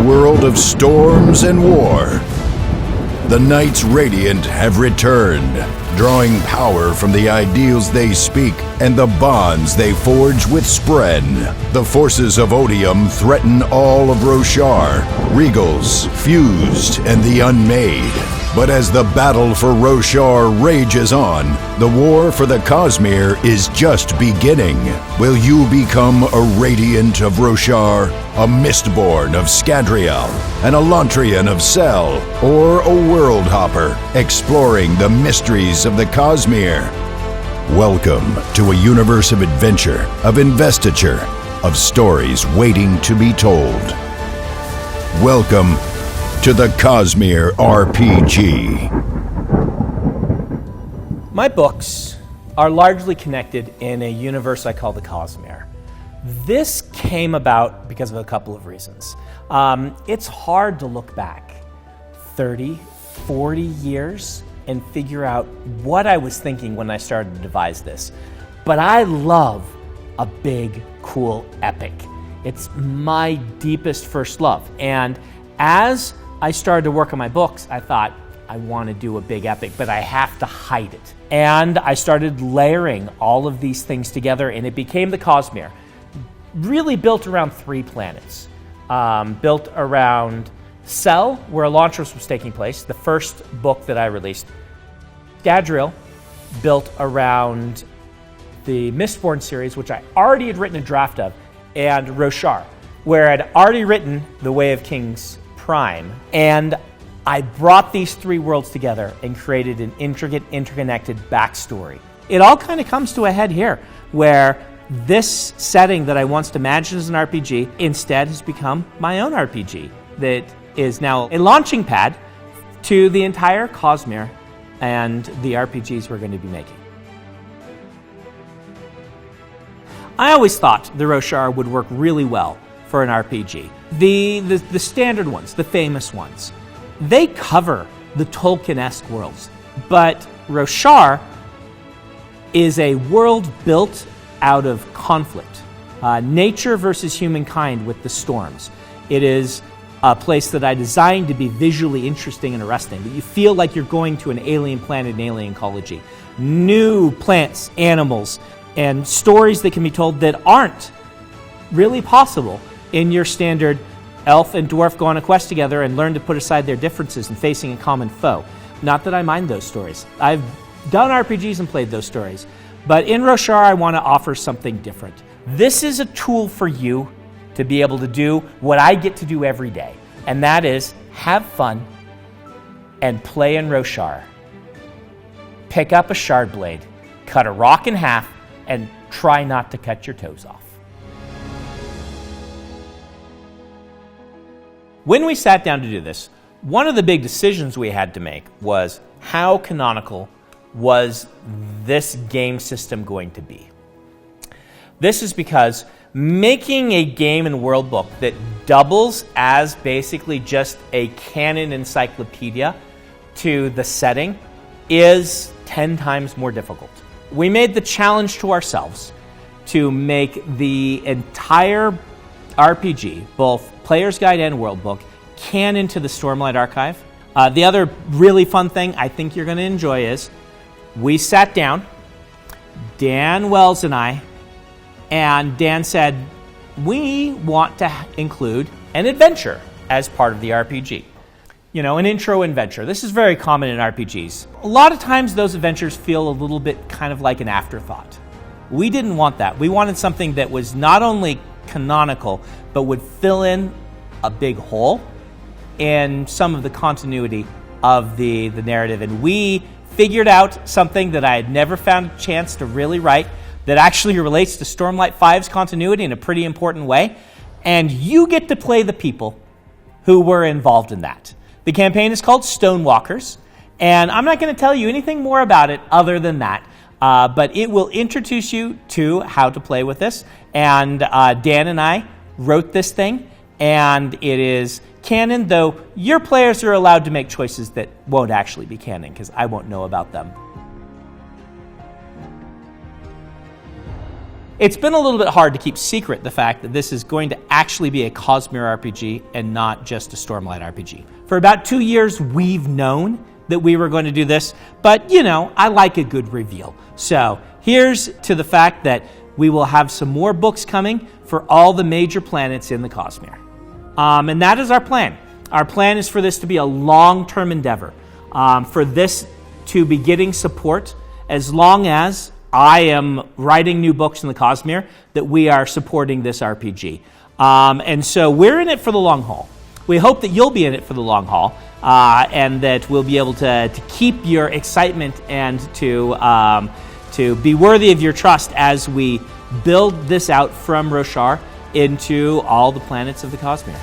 world of storms and war. The Knights Radiant have returned, drawing power from the ideals they speak and the bonds they forge with Spren. The forces of Odium threaten all of Roshar, Regals, Fused, and the Unmade. But as the battle for Roshar rages on, the war for the Cosmere is just beginning. Will you become a Radiant of Roshar, a Mistborn of Scadrial, an Elantrian of Sel, or a Worldhopper, exploring the mysteries of the Cosmere? Welcome to a universe of adventure, of investiture, of stories waiting to be told. Welcome to the Cosmere RPG. My books are largely connected in a universe I call the Cosmere. This came about because of a couple of reasons. It's hard to look back 30, 40 years and figure out what I was thinking when I started to devise this. But I love a big, cool epic. It's my deepest first love. And as I started to work on my books, I thought, I want to do a big epic, but I have to hide it. And I started layering all of these things together, and it became the Cosmere. Really built around 3 planets. Built around Sel, where Elantris was taking place, the first book that I released. Scadrial, built around the Mistborn series, which I already had written a draft of, and Roshar, where I'd already written The Way of Kings Prime, and I brought these 3 worlds together and created an intricate, interconnected backstory. It all kind of comes to a head here, where this setting that I once imagined as an RPG instead has become my own RPG that is now a launching pad to the entire Cosmere and the RPGs we're going to be making. I always thought the Roshar would work really well for an RPG. The standard ones, the famous ones, they cover the Tolkien-esque worlds. But Roshar is a world built out of conflict. Nature versus humankind with the storms. It is a place that I designed to be visually interesting and arresting, that you feel like you're going to an alien planet, an alien ecology. New plants, animals, and stories that can be told that aren't really possible in your standard elf and dwarf go on a quest together and learn to put aside their differences and facing a common foe. Not that I mind those stories. I've done RPGs and played those stories. But in Roshar, I want to offer something different. This is a tool for you to be able to do what I get to do every day, and that is have fun and play in Roshar. Pick up a shard blade, cut a rock in half, and try not to cut your toes off. When we sat down to do this, one of the big decisions we had to make was how canonical was this game system going to be? This is because making a game and world book that doubles as basically just a canon encyclopedia to the setting is 10 times more difficult. We made the challenge to ourselves to make the entire RPG, both Player's Guide and World Book, canon to the Stormlight Archive. The other really fun thing I think you're going to enjoy is we sat down, Dan Wells and I, and Dan said, we want to include an adventure as part of the RPG. You know, an intro adventure. This is very common in RPGs. A lot of times those adventures feel a little bit kind of like an afterthought. We didn't want that. We wanted something that was not only canonical, but would fill in a big hole in some of the continuity of the narrative. And we figured out something that I had never found a chance to really write that actually relates to Stormlight 5's continuity in a pretty important way. And you get to play the people who were involved in that. The campaign is called Stonewalkers, and I'm not going to tell you anything more about it other than that. But it will introduce you to how to play with this. And Dan and I wrote this thing, and it is canon, though your players are allowed to make choices that won't actually be canon, because I won't know about them. it's been a little bit hard to keep secret the fact that this is going to actually be a Cosmere RPG and not just a Stormlight RPG. For about 2 years, we've known that we were going to do this, but I like a good reveal. So here's to the fact that we will have some more books coming for all the major planets in the Cosmere. And that is our plan. Our plan is for this to be a long-term endeavor, for this to be getting support as long as I am writing new books in the Cosmere, that we are supporting this RPG. And so we're in it for the long haul. We hope that you'll be in it for the long haul, and that we'll be able to keep your excitement and to be worthy of your trust as we build this out from Roshar into all the planets of the Cosmere.